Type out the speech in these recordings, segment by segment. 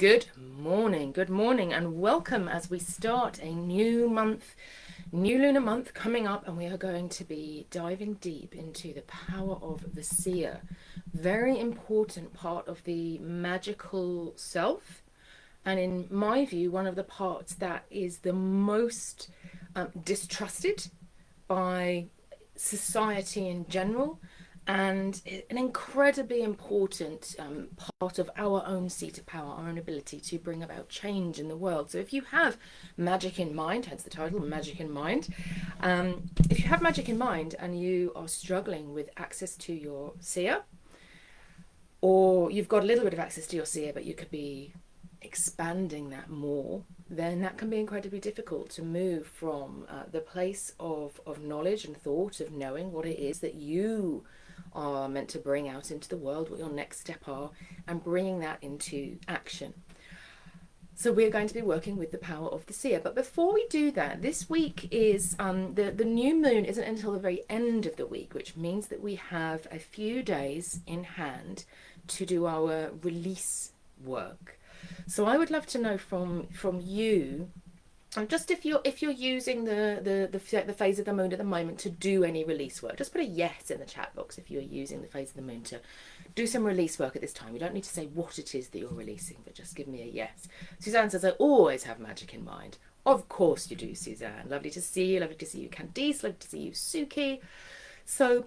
Good morning, and welcome as we start a new month, new lunar month coming up, and we are going to be diving deep into the power of the seer. Very important part of the magical self, and in my view, one of the parts that is the most distrusted by society in general, and an incredibly important part of our own seat of power, our own ability to bring about change in the world. So if you have magic in mind, hence the title, Magic in Mind, if you have magic in mind and you are struggling with access to your seer, or you've got a little bit of access to your seer, but you could be expanding that more, then that can be incredibly difficult to move from the place of knowledge and thought, of knowing what it is that you are meant to bring out into the world, what your next step are, and bringing that into action. So we're going to be working with the power of the seer. But before we do that, this week is the new moon isn't until the very end of the week, which means that we have a few days in hand to do our release work. So I would love to know from you, just if you're using the phase of the moon at the moment to do any release work, just put a yes in the chat box if you're using the phase of the moon to do some release work at this time. You don't need to say what it is that you're releasing, but just give me a yes. Suzanne says, I always have magic in mind. Of course you do, Suzanne. Lovely to see you. Lovely to see you, Candice. Lovely to see you, Suki. So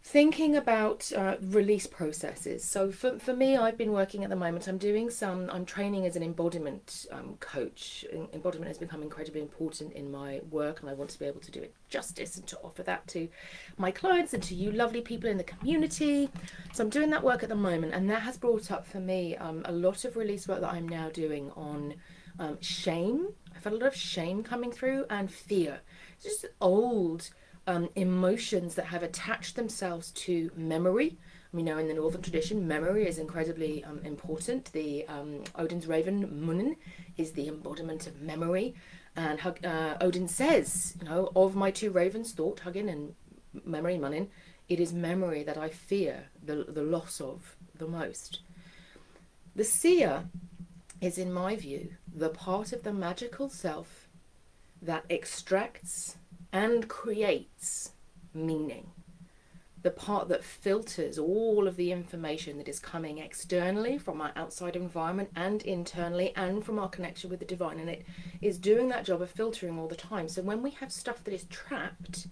thinking about release processes. So for me, I've been working at the moment, I'm training as an embodiment coach. Embodiment has become incredibly important in my work, and I want to be able to do it justice and to offer that to my clients and to you lovely people in the community. So I'm doing that work at the moment, and that has brought up for me a lot of release work that I'm now doing on shame. I've had a lot of shame coming through, and fear. It's just old emotions that have attached themselves to memory. We know in the Northern tradition, memory is incredibly important. The Odin's raven, Munin, is the embodiment of memory. And Odin says, of my two ravens, thought, Hugin, and memory, Munin, it is memory that I fear the loss of the most. The seer is, in my view, the part of the magical self that extracts and creates meaning. The part that filters all of the information that is coming externally from our outside environment and internally, and from our connection with the divine, and it is doing that job of filtering all the time. So when we have stuff that is trapped,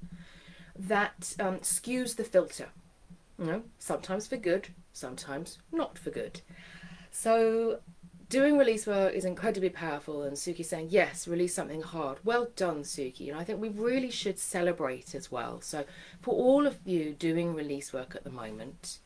that skews the filter, sometimes for good, sometimes not for good. So doing release work is incredibly powerful, and Suki saying, yes, release something hard. Well done, Suki. And I think we really should celebrate as well. So for all of you doing release work at the moment,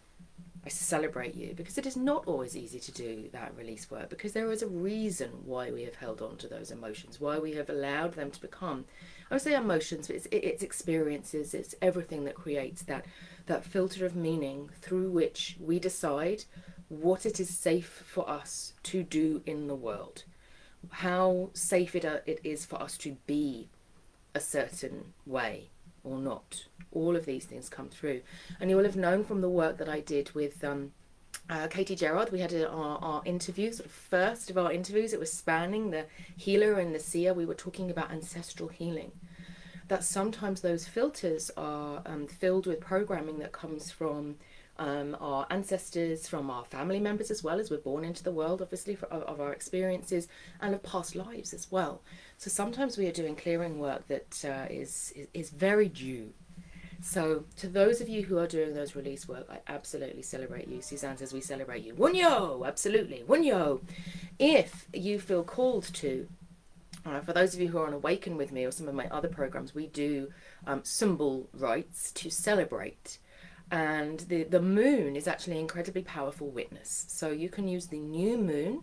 I celebrate you, because it is not always easy to do that release work, because there is a reason why we have held on to those emotions, why we have allowed them to become, I would say emotions, but it's experiences, it's everything that creates that filter of meaning through which we decide what it is safe for us to do in the world, how safe it is for us to be a certain way or not. All of these things come through. And you will have known from the work that I did with Katie Gerard. We had our interview, sort of first of our interviews. It was spanning the healer and the seer. We were talking about ancestral healing. That sometimes those filters are filled with programming that comes from our ancestors, from our family members, as well as we're born into the world, obviously, of our experiences and of past lives as well. So sometimes we are doing clearing work that is very due. So to those of you who are doing those release work, I absolutely celebrate you. Suzanne says we celebrate you. Wunyo! Absolutely. Wunyo! If you feel called to, for those of you who are on Awaken with me or some of my other programs, we do symbol rites to celebrate. And the moon is actually an incredibly powerful witness. So you can use the new moon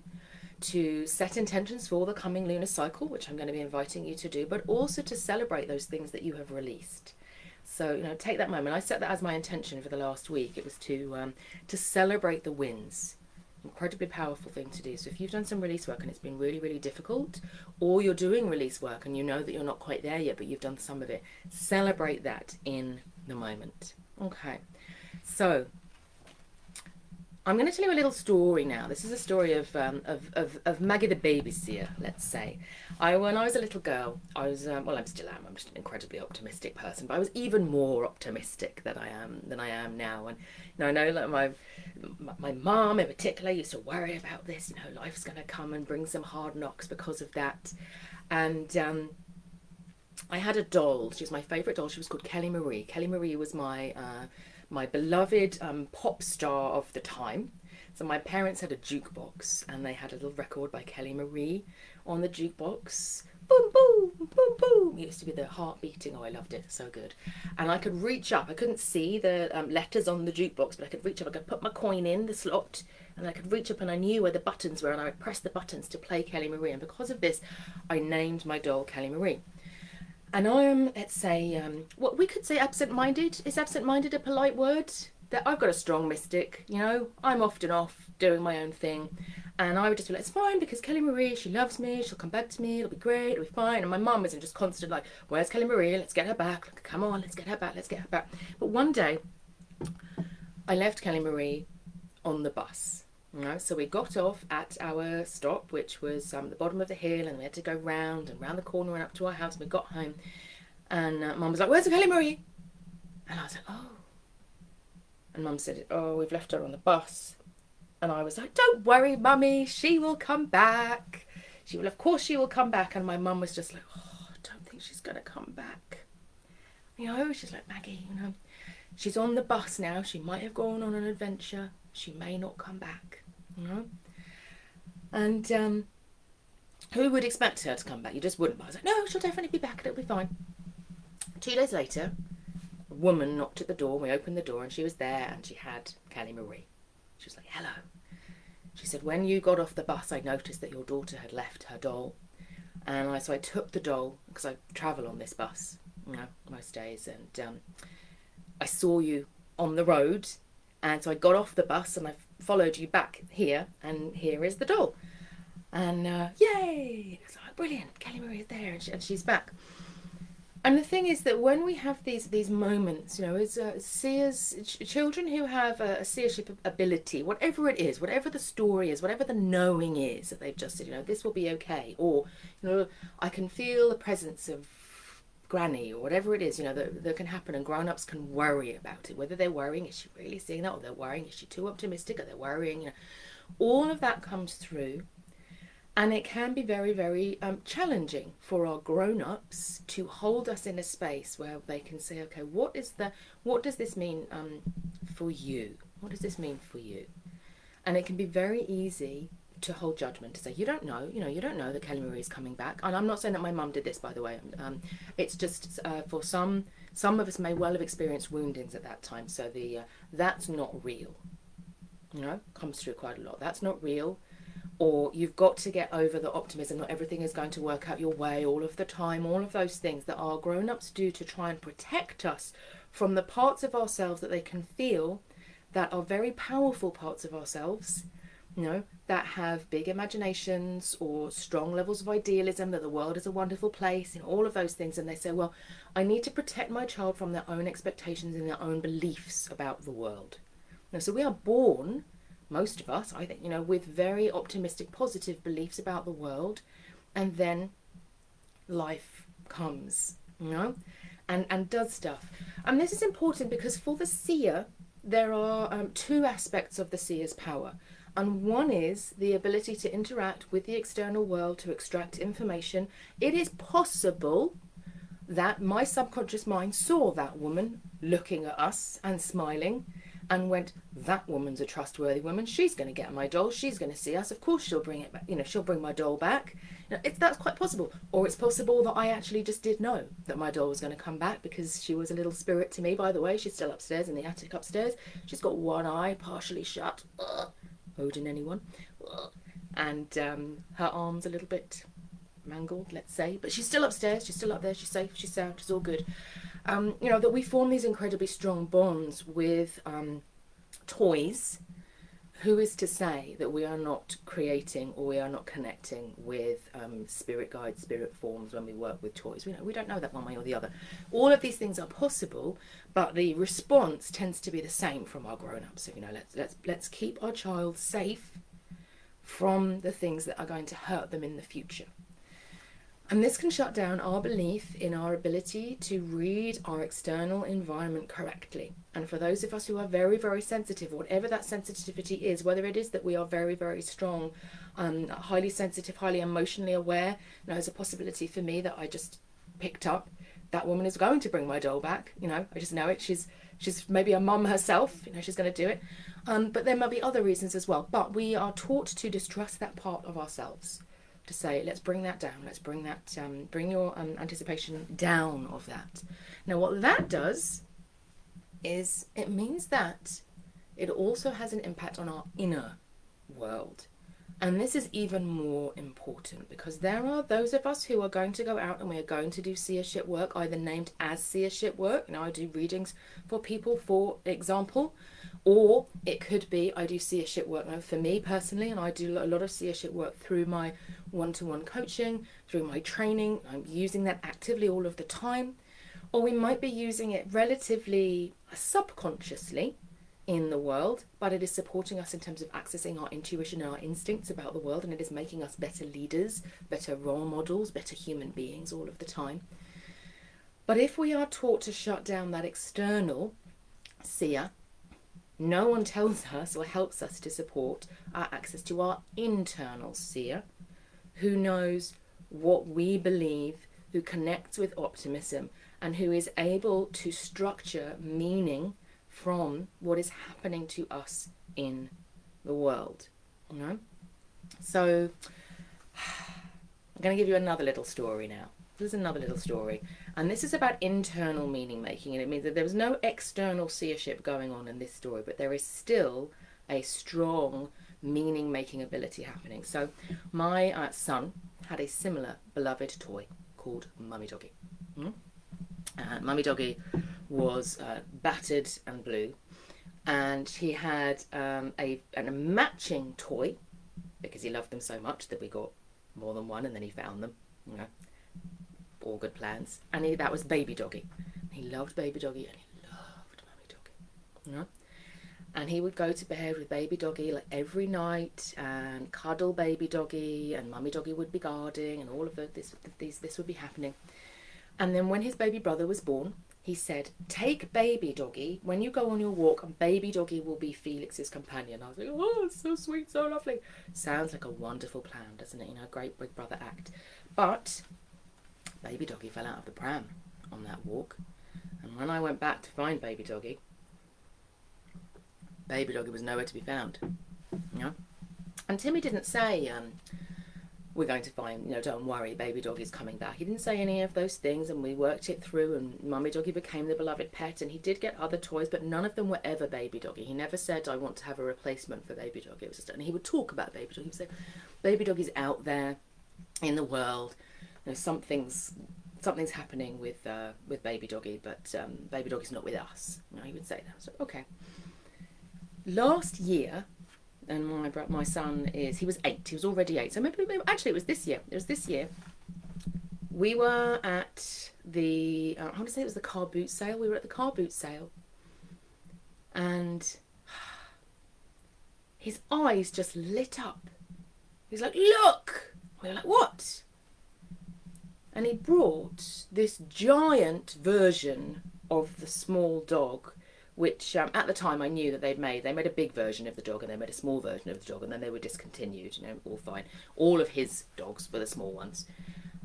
to set intentions for the coming lunar cycle, which I'm going to be inviting you to do, but also to celebrate those things that you have released. So, take that moment. I set that as my intention for the last week. It was to celebrate the wins. Incredibly powerful thing to do. So if you've done some release work and it's been really, really difficult, or you're doing release work and you know that you're not quite there yet, but you've done some of it, celebrate that in the moment. Okay. So I'm going to tell you a little story now. This is a story of Maggie the baby seer, let's say. When I was a little girl, I was well, I still am. I'm just an incredibly optimistic person, but I was even more optimistic than I am now. And I know that my mom in particular used to worry about this. Life's going to come and bring some hard knocks because of that. And I had a doll. She was my favourite doll. She was called Kelly Marie. Kelly Marie was my beloved pop star of the time. So my parents had a jukebox, and they had a little record by Kelly Marie on the jukebox. Boom, boom, boom, boom. It used to be the heart beating. Oh, I loved it. So good. And I could reach up. I couldn't see the letters on the jukebox, but I could reach up. I could put my coin in the slot, and I could reach up, and I knew where the buttons were, and I would press the buttons to play Kelly Marie. And because of this, I named my doll Kelly Marie. And I am, let's say, what we could say absent-minded. Is absent-minded a polite word? That I've got a strong mystic, I'm often off doing my own thing. And I would just be like, it's fine, because Kelly Marie, she loves me, she'll come back to me, it'll be great, it'll be fine. And my mum was in just constant like, where's Kelly Marie? Let's get her back. Come on, let's get her back, let's get her back. But one day, I left Kelly Marie on the bus. So we got off at our stop, which was the bottom of the hill, and we had to go round and round the corner and up to our house. And we got home, and Mum was like, "Where's Kelly Marie?" And I was like, "Oh." And Mum said, "Oh, we've left her on the bus." And I was like, "Don't worry, Mummy, she will come back. Of course she will come back." And my mum was just like, "Oh, I don't think she's going to come back." She's like, "Maggie, she's on the bus now. She might have gone on an adventure. She may not come back." And who would expect her to come back? You just wouldn't. But I was like, "No, she'll definitely be back. It'll be fine." 2 days later, a woman knocked at the door. We opened the door, and she was there, and she had Kelly Marie. She was like, "Hello." She said, "When you got off the bus, I noticed that your daughter had left her doll. And so I took the doll, because I travel on this bus, most days. And I saw you on the road. And so I got off the bus, and I followed you back here. And here is the doll." And yay! It's like, brilliant. Kelly Marie is there, and she's back. And the thing is that when we have these moments, as seers, children who have a seership ability, whatever it is, whatever the story is, whatever the knowing is that they've just said, this will be okay, or I can feel the presence of Granny, or whatever it is, that can happen, and grown-ups can worry about it. Whether they're worrying, is she really seeing that, or they're worrying, is she too optimistic, or they're worrying, all of that comes through. And it can be very, very challenging for our grown-ups to hold us in a space where they can say, okay, what does this mean for you? What does this mean for you? And it can be very easy to hold judgment, to say, you don't know that Kelly Marie is coming back. And I'm not saying that my mum did this, by the way. It's just for some of us may well have experienced woundings at that time. So that's not real. Comes through quite a lot. That's not real. Or you've got to get over the optimism, not everything is going to work out your way all of the time, all of those things that our grown-ups do to try and protect us from the parts of ourselves that they can feel that are very powerful parts of ourselves, that have big imaginations or strong levels of idealism, that the world is a wonderful place, all of those things. And they say, well, I need to protect my child from their own expectations and their own beliefs about the world. So we are born, most of us, I think, with very optimistic, positive beliefs about the world, and then life comes, and does stuff. And this is important because for the seer, there are two aspects of the seer's power. And one is the ability to interact with the external world to extract information. It is possible that my subconscious mind saw that woman looking at us and smiling, and went, that woman's a trustworthy woman. She's going to get my doll. She's going to see us. Of course she'll bring it back. She'll bring my doll back. That's quite possible. Or it's possible that I actually just did know that my doll was going to come back, because she was a little spirit to me, by the way. She's still upstairs in the attic upstairs. She's got one eye partially shut. Odin, anyone? And her arm's a little bit mangled, let's say. But she's still upstairs. She's still up there. She's safe. She's sound. She's all good. That we form these incredibly strong bonds with toys who is to say that we are not creating or we are not connecting with spirit guides, spirit forms when we work with toys? We don't know that one way or the other. All of these things are possible, but the response tends to be the same from our grown-ups. So, let's keep our child safe from the things that are going to hurt them in the future. And this can shut down our belief in our ability to read our external environment correctly. And for those of us who are very, very sensitive, whatever that sensitivity is, whether it is that we are very, very strong, highly sensitive, highly emotionally aware, there's a possibility for me that I just picked up that woman is going to bring my doll back. I just know it. She's maybe a mum herself. she's going to do it. But there might be other reasons as well. But we are taught to distrust that part of ourselves. To say, let's bring that down. Let's bring that, bring your anticipation down of that. Now, what that does is it means that it also has an impact on our inner world. And this is even more important because there are those of us who are going to go out and we are going to do seership work, either named as seership work. I do readings for people, for example, or it could be I do seership work for me personally, and I do a lot of seership work through my one-to-one coaching, through my training. I'm using that actively all of the time. Or we might be using it relatively subconsciously in the world, but it is supporting us in terms of accessing our intuition and our instincts about the world, and it is making us better leaders, better role models, better human beings all of the time. But if we are taught to shut down that external seer, no one tells us or helps us to support our access to our internal seer, who knows what we believe, who connects with optimism, and who is able to structure meaning from what is happening to us in the world. So I'm going to give you another little story now. This is another little story, and this is about internal meaning making, and it means that there was no external seership going on in this story, but there is still a strong meaning making ability happening. So my son had a similar beloved toy called Mummy Doggy. Mummy Doggy was battered and blue, and he had a matching toy because he loved them so much that we got more than one, and then he found them. All good plans. And that was Baby Doggy. He loved Baby Doggy and he loved Mummy Doggy. And he would go to bed with Baby Doggy like every night and cuddle Baby Doggy, and Mummy Doggy would be guarding, and all of this would be happening. And then when his baby brother was born, he said, take Baby Doggy when you go on your walk, and Baby Doggy will be Felix's companion. I was like, oh, it's so sweet, so lovely. Sounds like a wonderful plan, doesn't it? Great big brother act. But Baby Doggy fell out of the pram on that walk, and when I went back to find Baby Doggy was nowhere to be found. And Timmy didn't say, we're going to find, don't worry, Baby Doggy's coming back. He didn't say any of those things, and we worked it through, and Mummy Doggy became the beloved pet, and he did get other toys, but none of them were ever Baby Doggy. He never said, I want to have a replacement for Baby Doggy. It was just, and he would talk about Baby Doggy. He would say, Baby Doggy's out there in the world. Something's happening with Baby Doggy, but Baby Doggy's not with us. He would say that. So, okay. Last year, and my son he was 8. He was already 8. So maybe actually it was this year. It was this year. We were at the I want to say it was the car boot sale. We were at the car boot sale, and his eyes just lit up. He's like, look! We were like, what? And he brought this giant version of the small dog, which at the time I knew that they made a big version of the dog, and they made a small version of the dog, and then they were discontinued, all fine. All of his dogs were the small ones.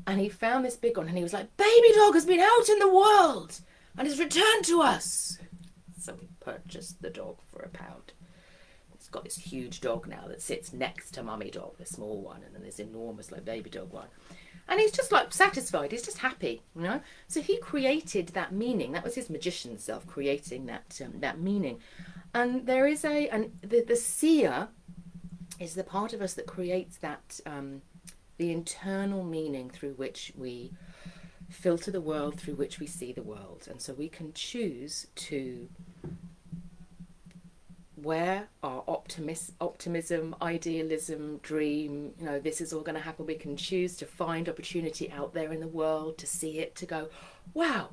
And he found this big one, and he was like, Baby Dog has been out in the world and has returned to us. So we purchased the dog for £1. It's got this huge dog now that sits next to Mummy Dog, the small one, and then this enormous Baby Dog one. And he's just satisfied. He's just happy, So he created that meaning. That was his magician self creating that meaning. And there is the seer is the part of us that creates that the internal meaning through which we filter the world, through which we see the world. And so we can choose to where our optimism, idealism, dream, this is all going to happen. We can choose to find opportunity out there in the world, to see it, to go, wow,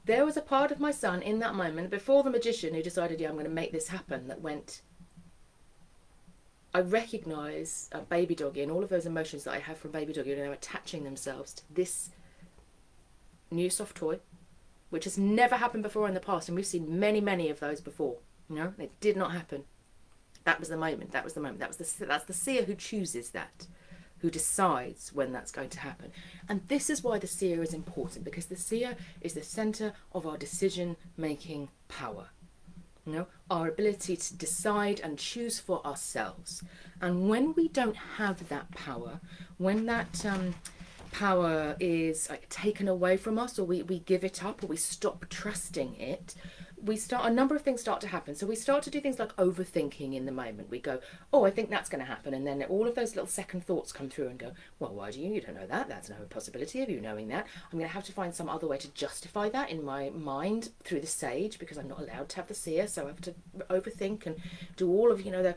there was a part of my son in that moment before the magician who decided, yeah, I'm going to make this happen, that went, I recognise a baby doggy and all of those emotions that I have from baby doggy, attaching themselves to this new soft toy, which has never happened before in the past, and we've seen many, many of those before. It did not happen. That was the moment. That's the seer who chooses that, who decides when that's going to happen. And this is why the seer is important, because the seer is the centre of our decision-making power. Our ability to decide and choose for ourselves. And when we don't have that power, when that power is taken away from us, or we give it up, or we stop trusting it, a number of things start to happen. So we start to do things like overthinking in the moment. We go, oh, I think that's going to happen, and then all of those little second thoughts come through and go, well, why do you don't know that? That's no possibility of you knowing that. I'm going to have to find some other way to justify that in my mind through the sage, because I'm not allowed to have the seer, so I have to overthink and do all of the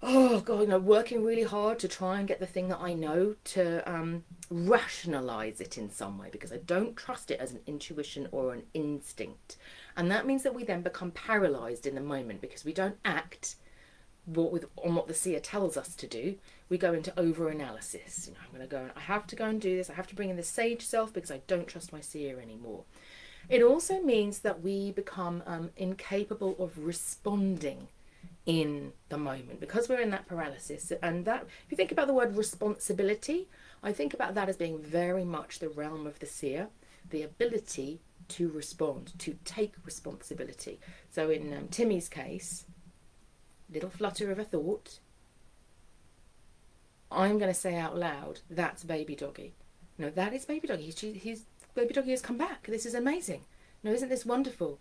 oh god, working really hard to try and get the thing that I know to rationalize it in some way, because I don't trust it as an intuition or an instinct. And that means that we then become paralyzed in the moment, because we don't act on what the seer tells us to do. We go into over-analysis. I'm going to go, I have to go and do this. I have to bring in the sage self because I don't trust my seer anymore. It also means that we become incapable of responding in the moment, because we're in that paralysis. And that, if you think about the word responsibility, I think about that as being very much the realm of the seer, the ability to respond, to take responsibility. So in Timmy's case, little flutter of a thought, I'm going to say out loud, that's baby doggy. That is baby doggy. He's baby doggy has come back. This is amazing. Isn't this wonderful?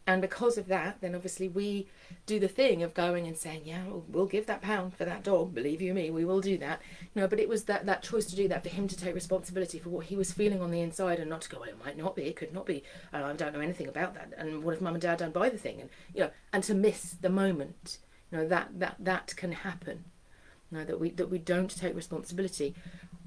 And because of that, then obviously we do the thing of going and saying, yeah, we'll give that £1 for that dog. Believe you me, we will do that. But it was that choice to do that, for him to take responsibility for what he was feeling on the inside, and not to go, well, it might not be, it could not be, and I don't know anything about that. And what if mum and dad don't buy the thing? And and to miss the moment. That can happen. That we don't take responsibility.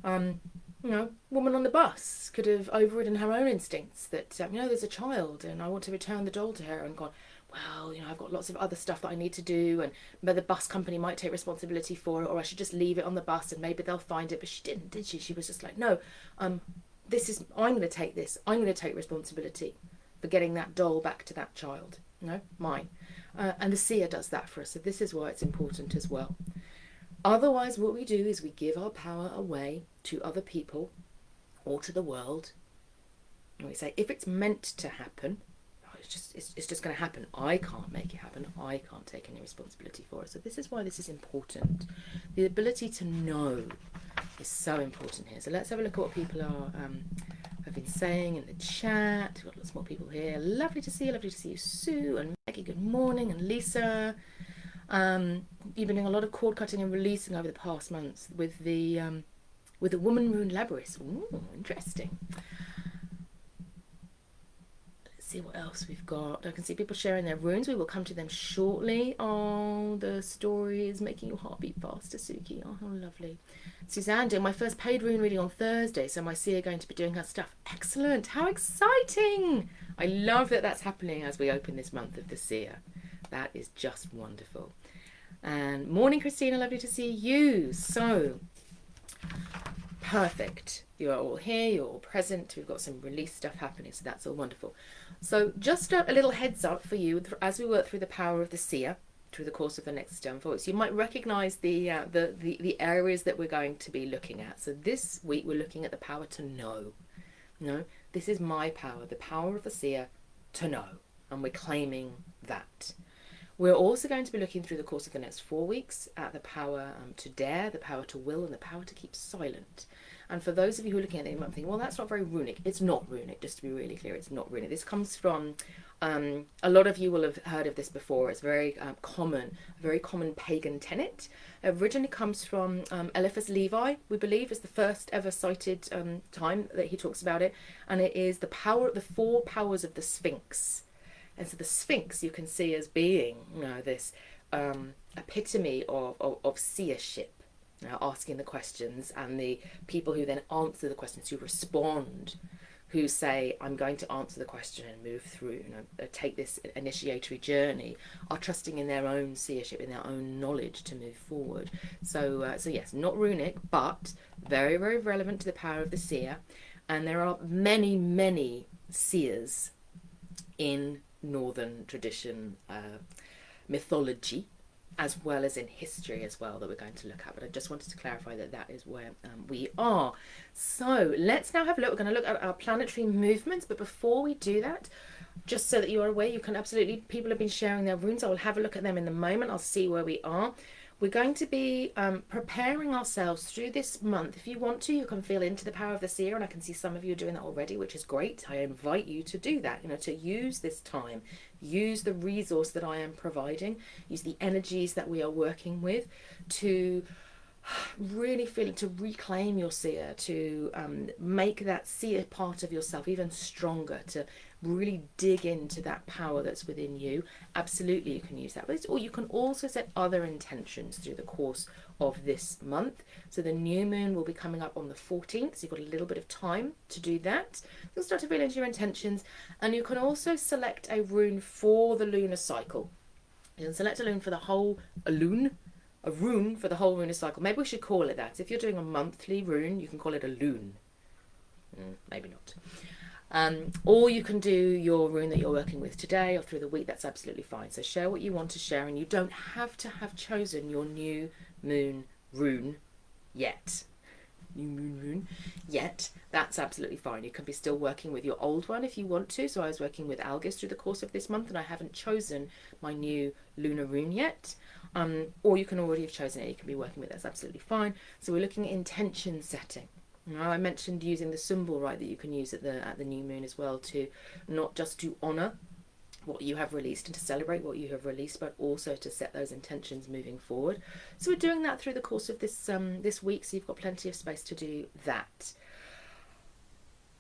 Woman on the bus could have overridden her own instincts that, there's a child and I want to return the doll to her, and gone, well, I've got lots of other stuff that I need to do, and the bus company might take responsibility for it, or I should just leave it on the bus and maybe they'll find it. But she didn't, did she? She was just like, no, I'm going to take this. I'm going to take responsibility for getting that doll back to that child. Mine. And the seer does that for us. So this is why it's important as well. Otherwise, what we do is we give our power away to other people or to the world. And we say, if it's meant to happen, it's just going to happen. I can't make it happen. I can't take any responsibility for it. So this is why this is important. The ability to know is so important here. So let's have a look at what people have been saying in the chat. We've got lots more people here. Lovely to see you, Sue and Maggie. Good morning, and Lisa. You've been doing a lot of cord cutting and releasing over the past months with the woman rune labyrinth. Ooh, interesting. Let's see what else we've got. I can see people sharing their runes. We will come to them shortly. Oh, the story is making your heart beat faster, Suki. Oh, how lovely. Suzanne, doing my first paid rune reading on Thursday, so my seer going to be doing her stuff. Excellent. How exciting. I love that that's happening as we open this month of the seer. That is just wonderful. And morning, Christina, lovely to see you. So perfect. You are all here, you're all present. We've got some release stuff happening, so that's all wonderful. So just a little heads up for you as we work through the power of the seer through the course of the next 4 weeks. You might recognize the areas that we're going to be looking at. So this week we're looking at the power to know. This is my power, the power of the seer to know, and we're claiming that. We're also going to be looking through the course of the next 4 weeks at the power to dare, the power to will, and the power to keep silent. And for those of you who are looking at it, you might think, well, that's not very runic. It's not runic, just to be really clear, it's not runic. This comes from, a lot of you will have heard of this before. It's very very common pagan tenet. It originally comes from Eliphas Levi, we believe, is the first ever cited time that he talks about it. And it is the 4 powers of the Sphinx. And so the Sphinx you can see as being, this epitome of seership, asking the questions, and the people who then answer the questions, who respond, who say, I'm going to answer the question and move through, take this initiatory journey, are trusting in their own seership, in their own knowledge to move forward. So yes, not runic, but very, very relevant to the power of the seer. And there are many, many seers in Northern tradition mythology, as well as in history as well, that we're going to look at. But I just wanted to clarify that that is where we are. So let's now have a look. We're going to look at our planetary movements. But before we do that, just so that you are aware, you can absolutely, people have been sharing their runes. I will have a look at them in the moment. I'll see where we are. We're going to be preparing ourselves through this month. If you want to, you can feel into the power of the seer, and I can see some of you are doing that already, which is great. I invite you to do that, to use this time, use the resource that I am providing, use the energies that we are working with to really feel, to reclaim your seer, to make that seer part of yourself even stronger, to really dig into that power that's within you. Absolutely, you can use that. Or you can also set other intentions through the course of this month. So the new moon will be coming up on the 14th, so you've got a little bit of time to do that. You'll start to feel into your intentions, and you can also select a rune for the lunar cycle. You can select a rune for the whole rune for the whole lunar cycle. Maybe we should call it that. If you're doing a monthly rune, you can call it a lune. Maybe not. Or you can do your rune that you're working with today or through the week. That's absolutely fine. So share what you want to share, and you don't have to have chosen your new moon rune yet. New moon rune yet. That's absolutely fine. You can be still working with your old one if you want to. So I was working with Algis through the course of this month, and I haven't chosen my new lunar rune yet. Or you can already have chosen it. You can be working with it. That's absolutely fine. So we're looking at intention setting. I mentioned using the symbol, right, that you can use at the new moon as well, to not just to honour what you have released and to celebrate what you have released, but also to set those intentions moving forward. So we're doing that through the course of this week, so you've got plenty of space to do that.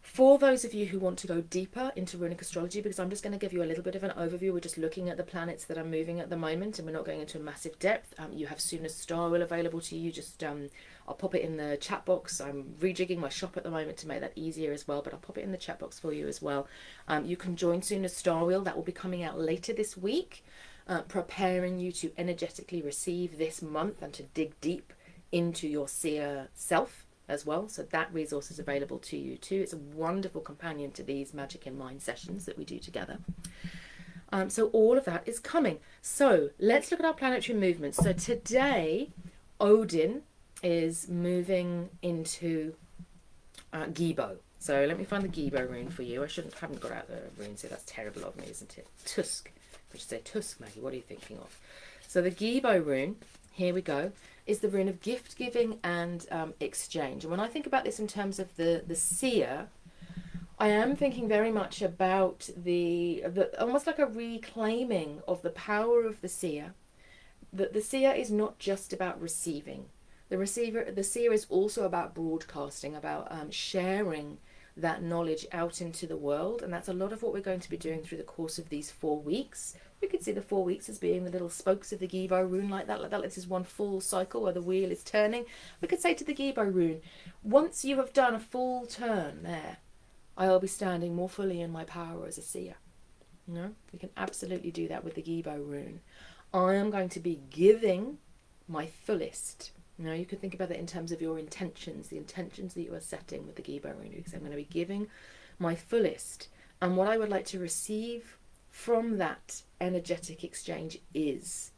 For those of you who want to go deeper into runic astrology, because I'm just going to give you a little bit of an overview, we're just looking at the planets that are moving at the moment, and we're not going into a massive depth. You have Sooner Star Wheel available to you. Just I'll pop it in the chat box. I'm rejigging my shop at the moment to make that easier as well, but I'll pop it in the chat box for you as well. You can join Sooner Star Wheel. That will be coming out later this week, preparing you to energetically receive this month and to dig deep into your seer self as well. So that resource is available to you too. It's a wonderful companion to these Magic in Mind sessions that we do together. So all of that is coming. So let's look at our planetary movements. So today, Odin is moving into Gibo. So let me find the Gibo rune for you. Haven't got out the runes here. That's terrible of me, isn't it? Tusk. I should say Tusk, Maggie. What are you thinking of? So the Gibo rune, here we go, is the rune of gift giving and exchange. And when I think about this in terms of the seer, I am thinking very much about the almost like a reclaiming of the power of the seer. That the seer is not just about receiving. The seer is also about broadcasting, about sharing that knowledge out into the world, and that's a lot of what we're going to be doing through the course of these 4 weeks. We could see the 4 weeks as being the little spokes of the Gibo rune, like that. This is one full cycle where the wheel is turning. We could say to the Gibo rune, once you have done a full turn there, I will be standing more fully in my power as a seer. We can absolutely do that with the Gibo rune. I am going to be giving my fullest. You could think about that in terms of your intentions, the intentions that you are setting with the Gibo rune, because I'm going to be giving my fullest. And what I would like to receive from that energetic exchange is,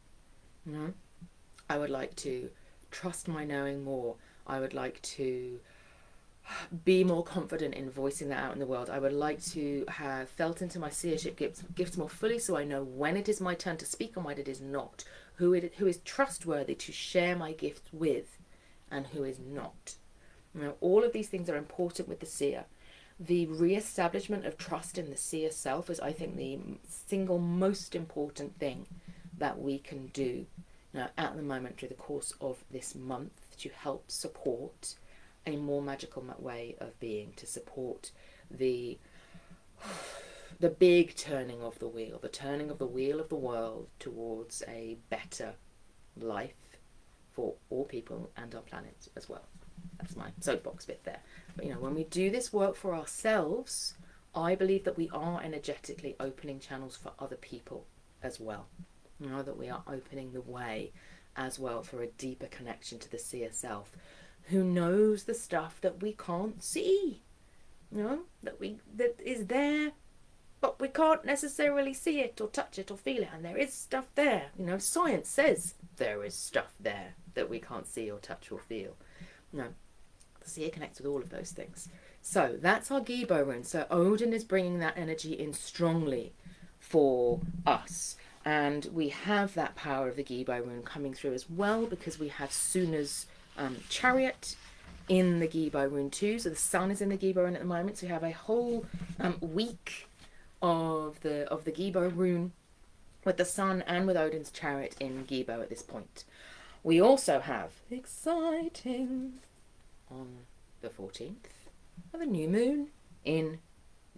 I would like to trust my knowing more. I would like to be more confident in voicing that out in the world. I would like to have felt into my seership gifts more fully, so I know when it is my turn to speak and when it is not. Who is trustworthy to share my gifts with and who is not. All of these things are important with the seer. The re-establishment of trust in the seer self is, I think, the single most important thing that we can do at the moment through the course of this month to help support a more magical way of being, to support the the big turning of the wheel, the turning of the wheel of the world towards a better life for all people and our planet as well. That's my soapbox bit there. But when we do this work for ourselves, I believe that we are energetically opening channels for other people as well. That we are opening the way as well for a deeper connection to the seer self, who knows the stuff that we can't see. That is there, but we can't necessarily see it or touch it or feel it, and there is stuff there. Science says there is stuff there that we can't see or touch or feel. The seer connects with all of those things. So that's our Gibo rune. So Odin is bringing that energy in strongly for us, and we have that power of the Gibo rune coming through as well, because we have Suna's chariot in the Gibo rune too. So the sun is in the Gibo rune at the moment, so we have a whole week of the Gibo rune with the sun and with Odin's chariot in Gibo at this point. We also have, exciting, on the 14th of a new moon in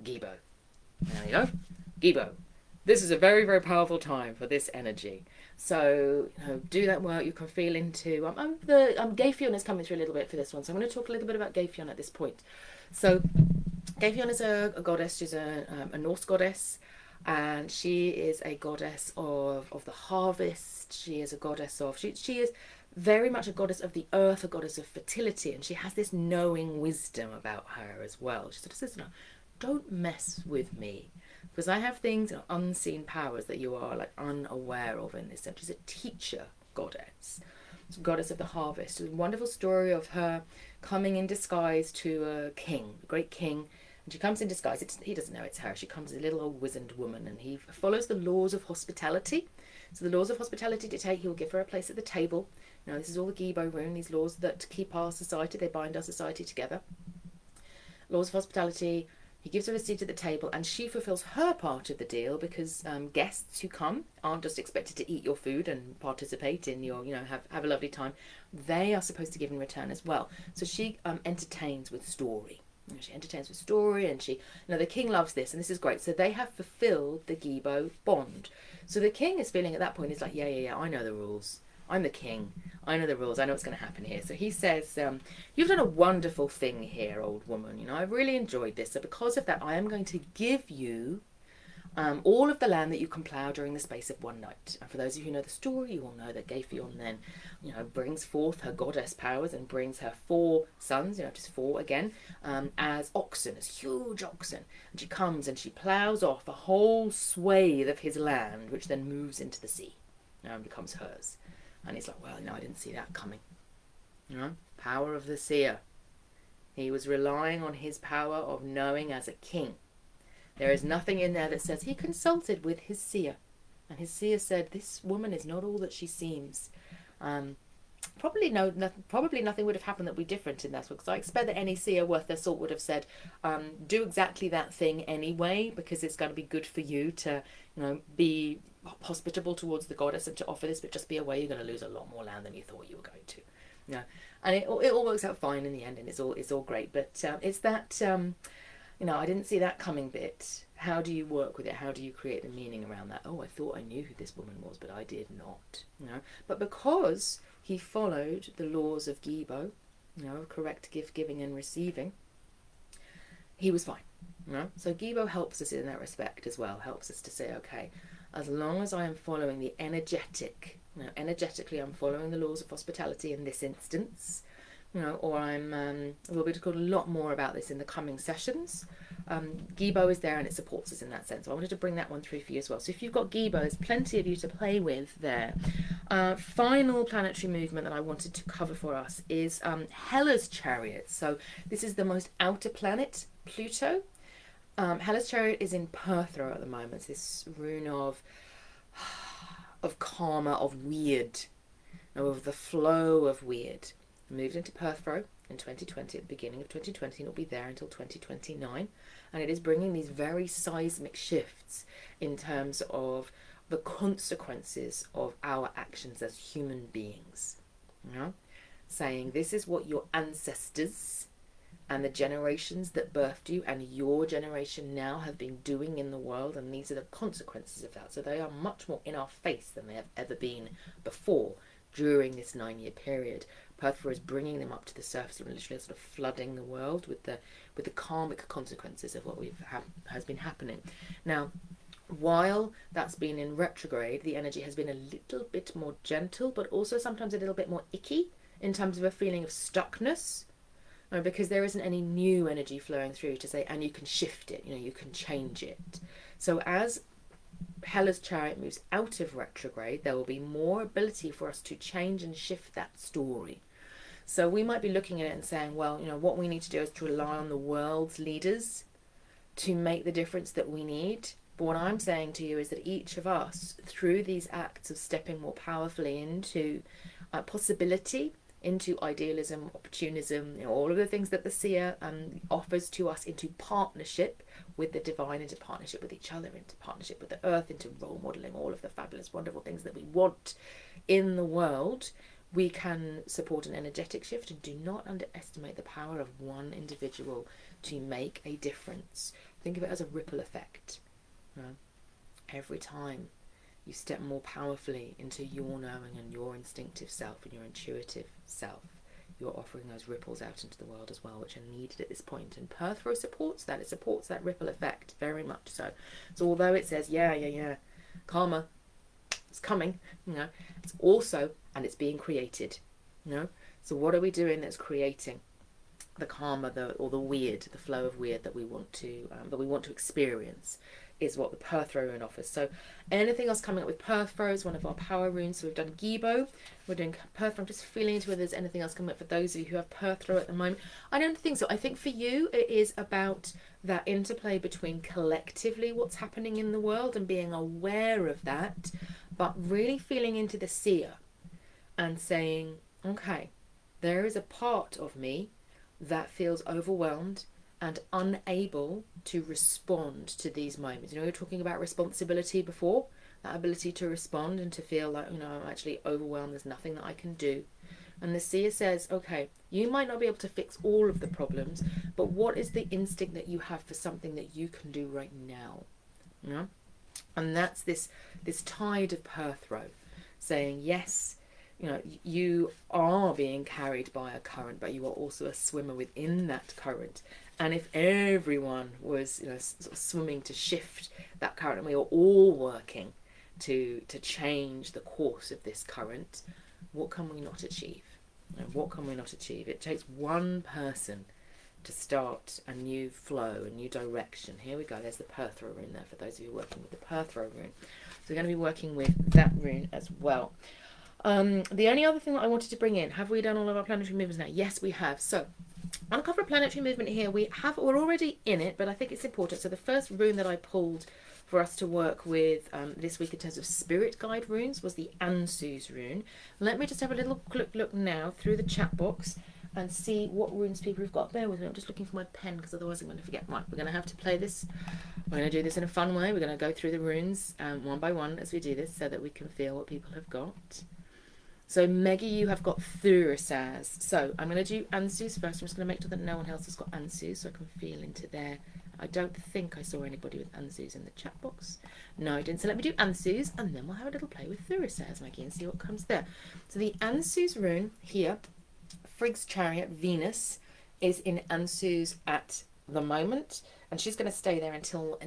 Gibo. There we go, Gibo. This is a very, very powerful time for this energy. So do that work. You can feel into Gayfion is coming through a little bit for this one. So I'm going to talk a little bit about Gayfion at this point. So Gayfion is a goddess. She's a Norse goddess, and she is a goddess of the harvest. She is a goddess of she is very much a goddess of the earth, a goddess of fertility, and she has this knowing wisdom about her as well. She sort of says, "No, don't mess with me, because I have things, unseen powers that you are unaware of in this sense." She's a teacher goddess. She's a goddess of the harvest. There's a wonderful story of her coming in disguise to a king, a great king. And she comes in disguise. He doesn't know it's her. She comes as a little old wizened woman, and he follows the laws of hospitality. So the laws of hospitality dictate he will give her a place at the table. This is all the Gibo rune, these laws that keep our society, they bind our society together. Laws of hospitality. He gives her a seat at the table, and she fulfills her part of the deal, because guests who come aren't just expected to eat your food and participate in your, have a lovely time. They are supposed to give in return as well. So she entertains with story. She entertains with story, and the king loves this, and this is great. So they have fulfilled the Gibo bond. So the king is feeling at that point, he's like, yeah, I know the rules. I'm the king. I know the rules. I know what's going to happen here. So he says, you've done a wonderful thing here, old woman. I've really enjoyed this. So because of that, I am going to give you all of the land that you can plough during the space of one night. And for those of you who know the story, you will know that Gayfion then, brings forth her goddess powers and brings her 4 sons, just 4 again, as oxen, as huge oxen. And she comes and she ploughs off a whole swathe of his land, which then moves into the sea and becomes hers. And he's like, well, no, I didn't see that coming. Power of the seer. He was relying on his power of knowing as a king. There is nothing in there that says he consulted with his seer. And his seer said, this woman is not all that she seems. Probably nothing would have happened that would be different in that, because I expect that any seer worth their salt would have said, do exactly that thing anyway, because it's going to be good for you to, be hospitable towards the goddess and to offer this, but just be aware you're going to lose a lot more land than you thought you were going to. And it all works out fine in the end, and it's all great. But it's that I didn't see that coming bit. How do you work with it? How do you create the meaning around that? Oh, I thought I knew who this woman was, but I did not. But because he followed the laws of Gibo, correct gift giving and receiving, he was fine. So Gibo helps us in that respect as well. Helps us to say, okay, as long as I am following the energetic, energetically I'm following the laws of hospitality in this instance, or I'm, we'll be talking a lot more about this in the coming sessions. Gibo is there and it supports us in that sense. So I wanted to bring that one through for you as well. So if you've got Gibo, there's plenty of you to play with there. Final planetary movement that I wanted to cover for us is Hela's chariot. So this is the most outer planet, Pluto. Hela's chariot is in Perthro at the moment. This rune of karma, of weird, of the flow of weird. Moved into Perthro in 2020, at the beginning of 2020, and it'll be there until 2029. And it is bringing these very seismic shifts in terms of the consequences of our actions as human beings. Saying this is what your ancestors and the generations that birthed you and your generation now have been doing in the world, and these are the consequences of that. So they are much more in our face than they have ever been before during this 9-year period. Perthra is bringing them up to the surface and literally sort of flooding the world with the karmic consequences of what has been happening. Now, while that's been in retrograde, the energy has been a little bit more gentle, but also sometimes a little bit more icky in terms of a feeling of stuckness. Because there isn't any new energy flowing through to say, and you can shift it, you can change it. So as Hela's chariot moves out of retrograde, there will be more ability for us to change and shift that story. So we might be looking at it and saying, well, what we need to do is to rely on the world's leaders to make the difference that we need. But what I'm saying to you is that each of us, through these acts of stepping more powerfully into possibility, into idealism, opportunism, all of the things that the seer offers to us, into partnership with the divine, into partnership with each other, into partnership with the earth, into role modelling all of the fabulous, wonderful things that we want in the world, we can support an energetic shift. And do not underestimate the power of one individual to make a difference. Think of it as a ripple effect. Every time you step more powerfully into your knowing and your instinctive self and your intuitive self, you're offering those ripples out into the world as well, which are needed at this point. And Perthro supports that. It supports that ripple effect very much so. So although it says, yeah, karma, it's coming, it's also, and it's being created, So what are we doing that's creating the karma, or the weird, the flow of weird that we want to experience? Is what the Perthro rune offers. So anything else coming up with Perthro is one of our power runes. So we've done Gibo, we're doing Perthro. I'm just feeling into whether there's anything else coming up for those of you who have Perthro at the moment. I don't think so. I think for you it is about that interplay between collectively what's happening in the world and being aware of that, but really feeling into the seer and saying, okay, there is a part of me that feels overwhelmed and unable to respond to these moments. We were talking about responsibility before, that ability to respond and to feel like, I'm actually overwhelmed, there's nothing that I can do. And the seer says, okay, you might not be able to fix all of the problems, but what is the instinct that you have for something that you can do right now? And that's this tide of Perthro saying, yes, you are being carried by a current, but you are also a swimmer within that current. And if everyone was sort of swimming to shift that current, and we are all working to change the course of this current, what can we not achieve? What can we not achieve? It takes one person to start a new flow, a new direction. Here we go. There's the Perthro rune there for those of you working with the Perthro rune. So we're going to be working with that rune as well. The only other thing that I wanted to bring in, have we done all of our planetary movements now? Yes, we have. So uncover a planetary movement here. We're already in it, but I think it's important. So the first rune that I pulled for us to work with this week in terms of spirit guide runes was the Ansu's rune. Let me just have a little quick look now through the chat box and see what runes people have got. Bear with me, I'm just looking for my pen because otherwise I'm going to forget. Right, we're going to have to play this. We're going to do this in a fun way. We're going to go through the runes one by one as we do this so that we can feel what people have got. So Meggie, you have got Thurisaz. So I'm going to do Ansu's first. I'm just going to make sure that no one else has got Ansu's so I can feel into there. I don't think I saw anybody with Ansu's in the chat box. No, I didn't. So let me do Ansu's and then we'll have a little play with Thurisaz, Maggie, and see what comes there. So the Ansu's rune here, Frigg's Chariot, Venus, is in Ansu's at the moment. And she's going to stay there until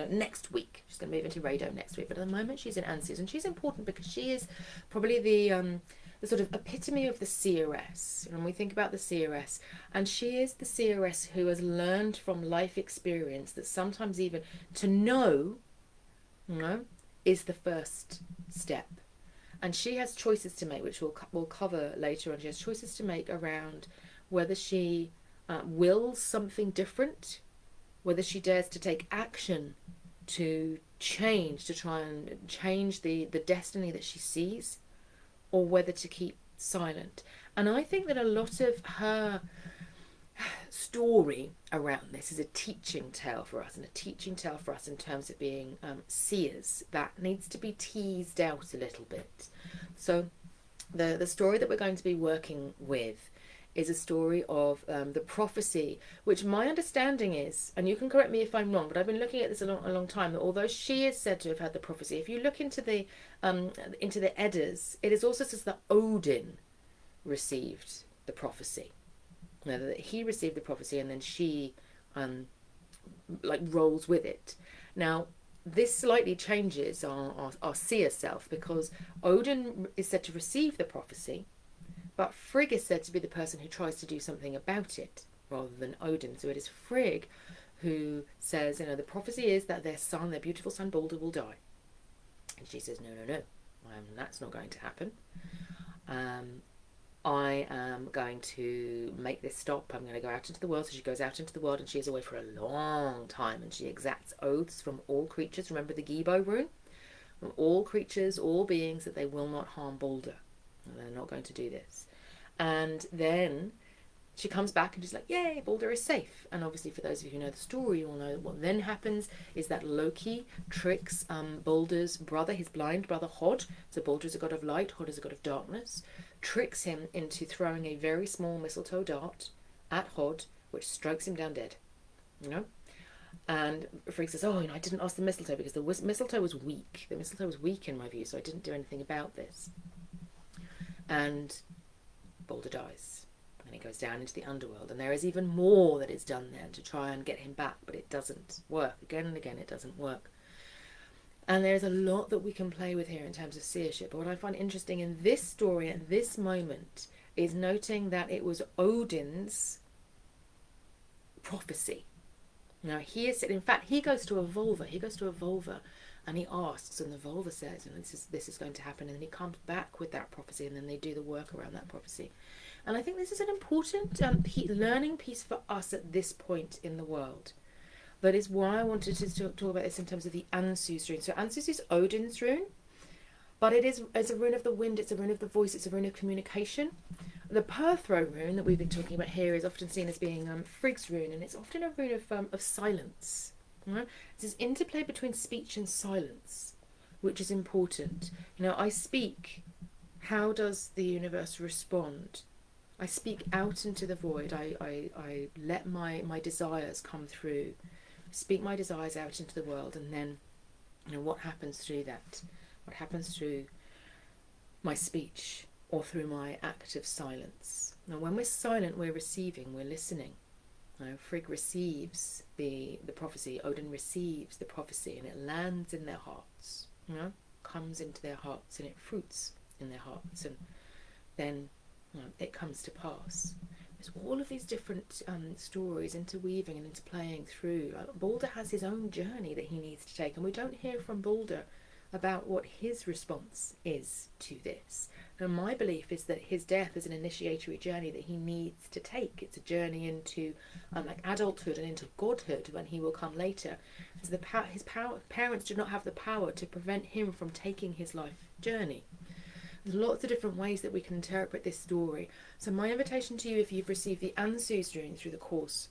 next week. She's going to move into Rado next week. But at the moment, she's in Ansu's. And she's important because she is probably the sort of epitome of the seeress. When we think about the seeress, and she is the seeress who has learned from life experience that sometimes even to know, is the first step. And she has choices to make, which we'll cover later on. She has choices to make around whether she wills something different, whether she dares to take action to change, to try and change the destiny that she sees, or whether to keep silent. And I think that a lot of her story around this is a teaching tale for us, and a teaching tale for us in terms of being seers that needs to be teased out a little bit. So the story that we're going to be working with is a story of the prophecy, which my understanding is, and you can correct me if I'm wrong, but I've been looking at this a long time, that although she is said to have had the prophecy, if you look into the Eddas, it is also says that Odin received the prophecy. Now, that he received the prophecy and then she like rolls with it. Now, this slightly changes our seer self, because Odin is said to receive the prophecy, but Frigg is said to be the person who tries to do something about it rather than Odin. So it is Frigg who says, the prophecy is that their son, their beautiful son Balder, will die. And she says, no, that's not going to happen. I am going to make this stop. I'm going to go out into the world. So she goes out into the world, and she is away for a long time, and she exacts oaths from all creatures. Remember the Gibo rune? From all creatures, all beings, that they will not harm Balder. And they're not going to do this. And then she comes back and she's like, yay, Balder is safe. And obviously, for those of you who know the story, you will know what then happens is that Loki tricks Balder's brother, his blind brother Hod. So Balder is a god of light, Hod is a god of darkness. Tricks him into throwing a very small mistletoe dart at Hod, which strikes him down dead. And Frigg says, I didn't ask the mistletoe because the mistletoe was weak. The mistletoe was weak in my view, so I didn't do anything about this. And Balder dies. And he goes down into the underworld. And there is even more that is done there to try and get him back, but it doesn't work. Again and again, it doesn't work. And there's a lot that we can play with here in terms of seership. But what I find interesting in this story at this moment is noting that it was Odin's prophecy. Now, in fact, he goes to a Volva, and he asks, and the Volva says, this is going to happen, and then he comes back with that prophecy, and then they do the work around that prophecy. And I think this is an important learning piece for us at this point in the world. That is why I wanted to talk about this in terms of the Ansus rune. So Ansus is Odin's rune, but it's a rune of the wind, it's a rune of the voice, it's a rune of communication. The Perthro rune that we've been talking about here is often seen as being Frigg's rune, and it's often a rune of silence. Right? It's this interplay between speech and silence, which is important. I speak. How does the universe respond? I speak out into the void. I let my desires come through. Speak my desires out into the world, and then what happens through that? What happens through my speech or through my act of silence? Now, when we're silent, we're receiving, we're listening. Frigg receives the prophecy, Odin receives the prophecy, and it lands in their hearts, comes into their hearts, and it fruits in their hearts, and then it comes to pass. There's all of these different stories interweaving and interplaying through. Balder has his own journey that he needs to take, and we don't hear from Balder about what his response is to this. And my belief is that his death is an initiatory journey that he needs to take. It's a journey into adulthood and into godhood when he will come later. So his parents do not have the power to prevent him from taking his life journey. There's lots of different ways that we can interpret this story. So my invitation to you, if you've received the Ansus rune through the course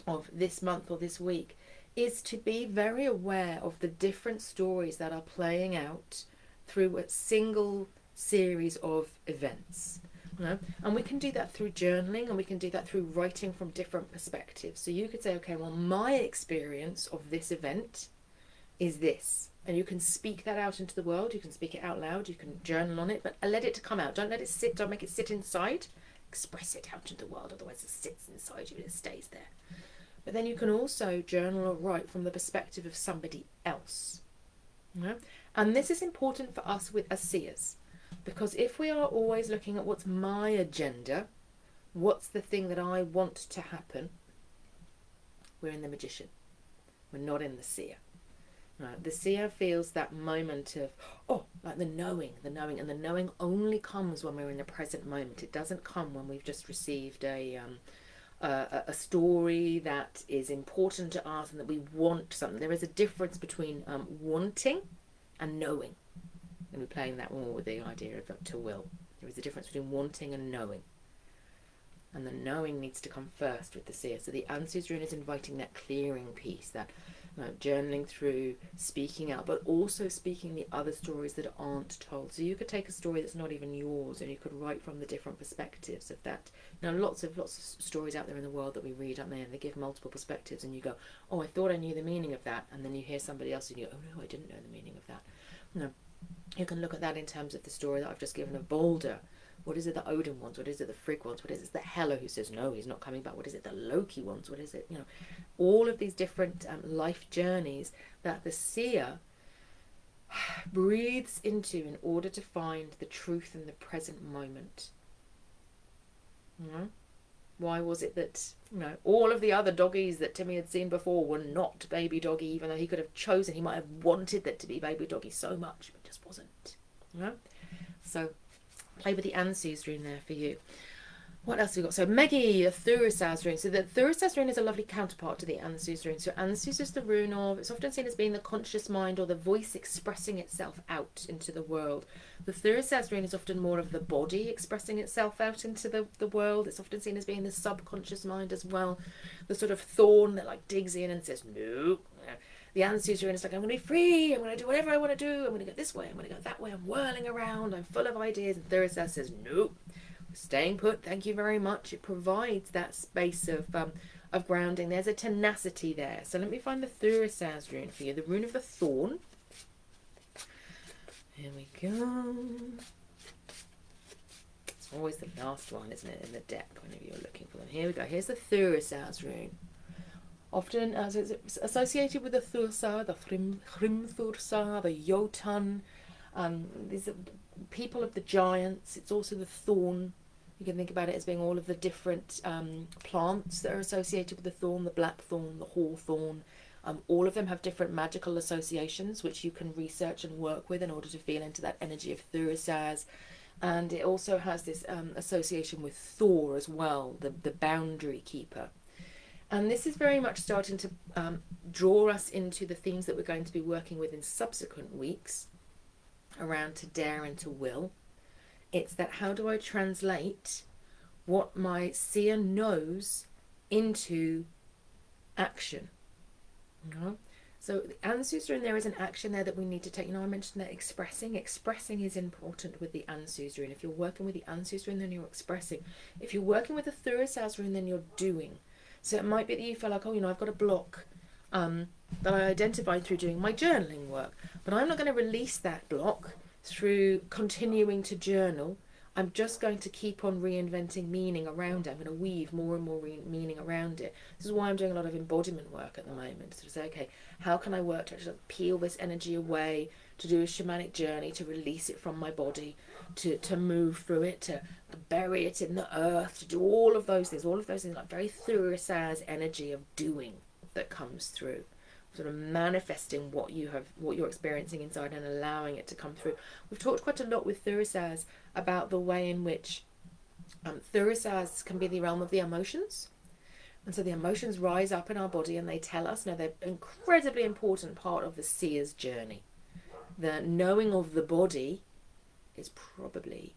of this month or this week, is to be very aware of the different stories that are playing out through a single series of events. And we can do that through journaling, and we can do that through writing from different perspectives. So you could say, okay, well, my experience of this event is this. And you can speak that out into the world. You can speak it out loud. You can journal on it, but let it come out. Don't let it sit. Don't make it sit inside. Express it out into the world. Otherwise, it sits inside you and it stays there. But then you can also journal or write from the perspective of somebody else. And this is important for us as seers, because if we are always looking at what's my agenda, what's the thing that I want to happen, we're in the magician. We're not in the seer. The seer feels that moment of, like the knowing, and the knowing only comes when we're in the present moment. It doesn't come when we've just received a story that is important to us and that we want something. There is a difference between wanting and knowing. And we're playing that more with the idea of to will. There is a difference between wanting and knowing. and the knowing needs to come first with the seer. So the Answers rune is inviting that clearing piece, that journaling through, speaking out, but also speaking the other stories that aren't told. So you could take a story that's not even yours, and you could write from the different perspectives of that. Now, lots of stories out there in the world that we read, aren't there? And they give multiple perspectives, and you go, "Oh, I thought I knew the meaning of that," and then you hear somebody else, and you go, "Oh no, I didn't know the meaning of that." No, you can look at that in terms of the story that I've just given of Balder. What is it that Odin wants? What is it that Frigg wants? What is it that Hela, who says no, he's not coming back? What is it that Loki wants? What is it? All of these different life journeys that the seer breathes into in order to find the truth in the present moment. Why was it that all of the other doggies that Timmy had seen before were not baby doggy, even though he could have chosen, he might have wanted that to be baby doggy so much, but just wasn't. So play with the Answers rune there for you. What else have we got? So Meggie, the Thurisaz rune. So the Thurisaz rune is a lovely counterpart to the Answers rune. So Answers is the rune of, it's often seen as being the conscious mind or the voice expressing itself out into the world. The Thurisaz rune is often more of the body expressing itself out into the world. It's often seen as being the subconscious mind as well. The sort of thorn that digs in and says, no. The Answers rune is like, I'm going to be free, I'm going to do whatever I want to do, I'm going to go this way, I'm going to go that way, I'm whirling around, I'm full of ideas. And Thurisaz says, no. Staying put, thank you very much. It provides that space of grounding. There's a tenacity there. So let me find the Thurisaz rune for you. The rune of the thorn. Here we go. It's always the last one, isn't it, in the deck whenever you're looking for them. Here we go. Here's the Thurisaz rune. Often as it's associated with the Thursa, the Hrimthursa, the Jotun. These are people of the giants. It's also the thorn. You can think about it as being all of the different plants that are associated with the thorn, the blackthorn, the hawthorn. All of them have different magical associations, which you can research and work with in order to feel into that energy of Thurisaz. And it also has this association with Thor as well, the boundary keeper. And this is very much starting to draw us into the themes that we're going to be working with in subsequent weeks around to dare and to will. It's that, how do I translate what my seer knows into action? So the Answers rune, there is an action there that we need to take. I mentioned that expressing is important with the Answers rune. If you're working with the Answers rune, then you're expressing. If you're working with the Thurisaz rune, then you're doing. So it might be that you feel like, I've got a block that I identified through doing my journaling work, but I'm not going to release that block through continuing to journal. I'm just going to keep on reinventing meaning around it. I'm going to weave more and more meaning around it. This is why I'm doing a lot of embodiment work at the moment. So to say, okay, how can I work to actually peel this energy away, to do a shamanic journey, to release it from my body, to move through it, to bury it in the earth, to do all of those things, like very Thurisaz energy of doing that comes through. Sort of manifesting what you're experiencing inside and allowing it to come through. We've talked quite a lot with Thurisaz about the way in which Thurisaz can be the realm of the emotions, and so the emotions rise up in our body and they tell us. Now, they're an incredibly important part of the seer's journey. The knowing of the body is probably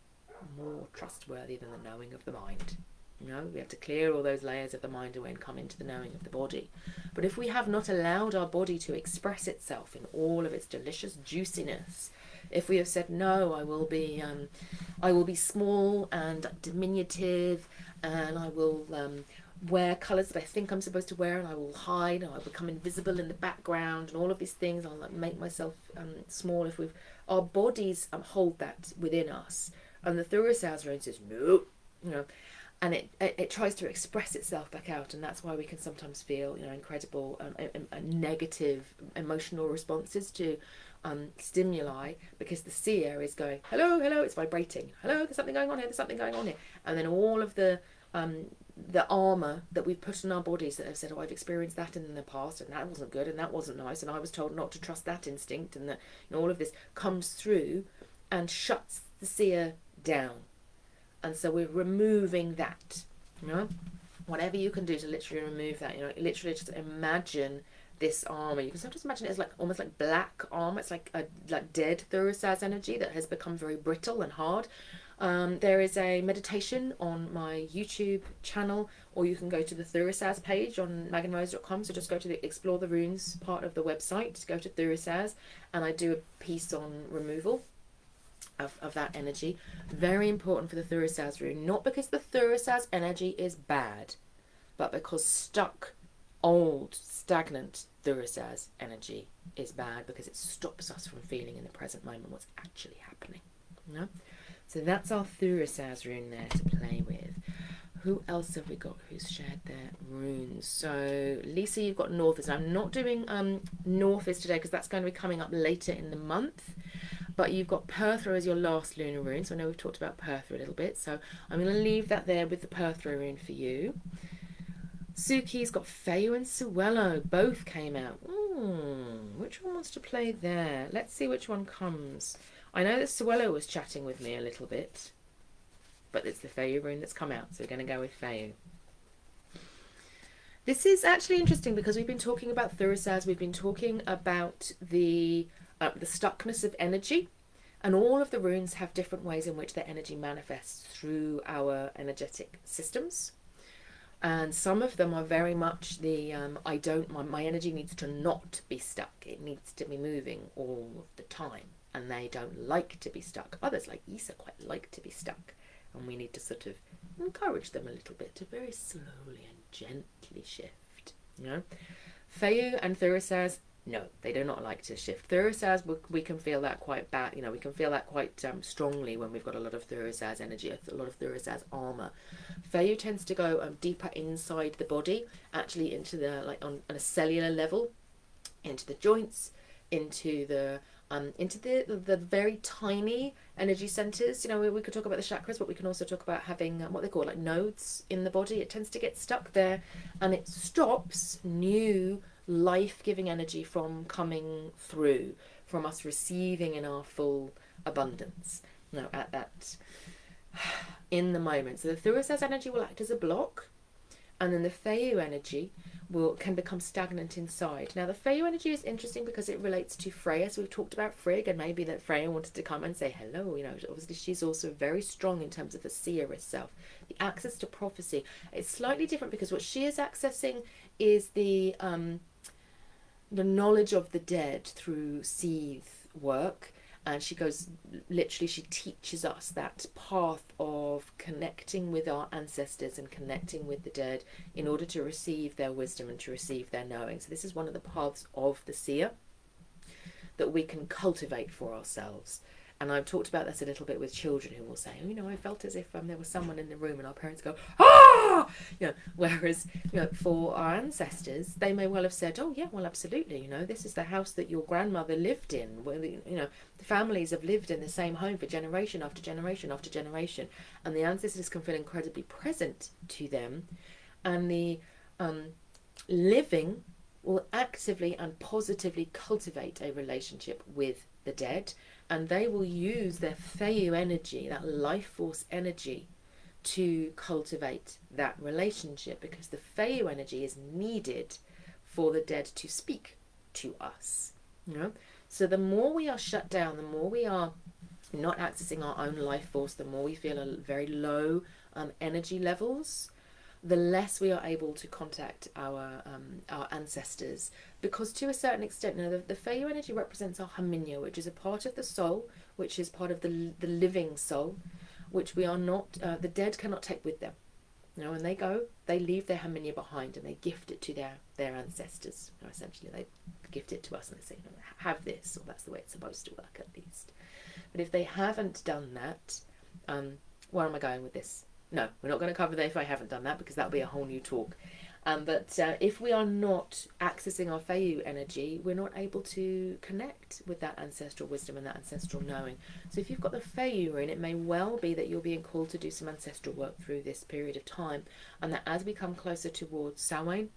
more trustworthy than the knowing of the mind. We have to clear all those layers of the mind away and come into the knowing of the body. But if we have not allowed our body to express itself in all of its delicious juiciness, if we have said, no, I will be small and diminutive, and I will wear colours that I think I'm supposed to wear, and I will hide, and I'll become invisible in the background, and all of these things, I'll make myself small. If our bodies hold that within us, and the Thurisaz rune says, no, and it tries to express itself back out, and that's why we can sometimes feel incredible negative emotional responses to stimuli, because the seer is going, hello, it's vibrating, hello, there's something going on here, and then all of the armor that we've put on our bodies that have said, I've experienced that in the past, and that wasn't good, and that wasn't nice, and I was told not to trust that instinct, and that all of this comes through and shuts the seer down. And so we're removing that, whatever you can do to literally remove that, literally just imagine this armor. You can sometimes imagine it as almost like black armor. It's like dead Thurisaz energy that has become very brittle and hard. There is a meditation on my YouTube channel, or you can go to the Thurisaz page on meganrose.com. So just go to the Explore the Runes part of the website, go to Thurisaz, and I do a piece on removal of that energy. Very important for the Thurisaz rune, not because the Thurisaz energy is bad, but because stuck, old, stagnant Thurisaz energy is bad, because it stops us from feeling in the present moment what's actually happening. You know? So that's our Thurisaz rune there to play with. Who else have we got who's shared their runes? So Lisa, you've got Northers. I'm not doing Northers today because that's going to be coming up later in the month. But you've got Perthra as your last lunar rune. So I know we've talked about Perthra a little bit. So I'm going to leave that there with the Perthra rune for you. Suki's got Feyu and Suello. Both came out. Which one wants to play there? Let's see which one comes. I know that Suello was chatting with me a little bit, but it's the Feyu rune that's come out, so we're going to go with Feyu. This is actually interesting because we've been talking about Thurisaz, we've been talking about the stuckness of energy, and all of the runes have different ways in which their energy manifests through our energetic systems. And some of them are very much the my energy needs to not be stuck. It needs to be moving all of the time. And they don't like to be stuck. Others, like Isa, quite like to be stuck. And we need to sort of encourage them a little bit to very slowly and gently shift. You know? Feyu and Thurisaz, no, they do not like to shift. Thurisaz, we can feel that quite bad. You know, we can feel that quite strongly when we've got a lot of Thurisaz energy, a lot of Thurisaz armor. Feyu tends to go deeper inside the body, actually into the, like on a cellular level, into the joints, into the very tiny energy centers. You know, we could talk about the chakras, but we can also talk about having what they call like nodes in the body. It tends to get stuck there, and it stops new life-giving energy from coming through, from us receiving in our full abundance. No, at that in the moment. So the Thurisaz energy will act as a block, and then the Feyu energy can become stagnant inside. Now the Feyu energy is interesting because it relates to Freya. So we've talked about Frigg, and maybe that Freya wanted to come and say hello. You know, obviously she's also very strong in terms of the seer herself. The access to prophecy. It's slightly different because what she is accessing is the knowledge of the dead through seeth work. And she goes, literally, she teaches us that path of connecting with our ancestors and connecting with the dead in order to receive their wisdom and to receive their knowing. So this is one of the paths of the seer that we can cultivate for ourselves. And I've talked about this a little bit with children who will say, oh, you know, I felt as if there was someone in the room, and our parents go, ah! You know, whereas, you know, for our ancestors, they may well have said, oh, yeah, well, absolutely, you know, this is the house that your grandmother lived in. Where, you know, the families have lived in the same home for generation after generation after generation. And the ancestors can feel incredibly present to them. And the living will actively and positively cultivate a relationship with the dead, and they will use their Feyu energy, that life force energy, to cultivate that relationship, because the Feyu energy is needed for the dead to speak to us. You know? So the more we are shut down, the more we are not accessing our own life force, the more we feel a very low energy levels, the less we are able to contact our ancestors, because to a certain extent, you know, the Feyu energy represents our haminya, which is a part of the soul, which is part of the living soul, which we are not, the dead cannot take with them. You know, when they go, they leave their haminya behind and they gift it to their ancestors. You know, essentially, they gift it to us and they say, you know, have this, or that's the way it's supposed to work at least. But if they haven't done that, where am I going with this? No, we're not going to cover that if I haven't done that, because that'll be a whole new talk. But if we are not accessing our Feyu energy, we're not able to connect with that ancestral wisdom and that ancestral knowing. So if you've got the Feyu rune, it may well be that you're being called to do some ancestral work through this period of time, and that as we come closer towards Samhain,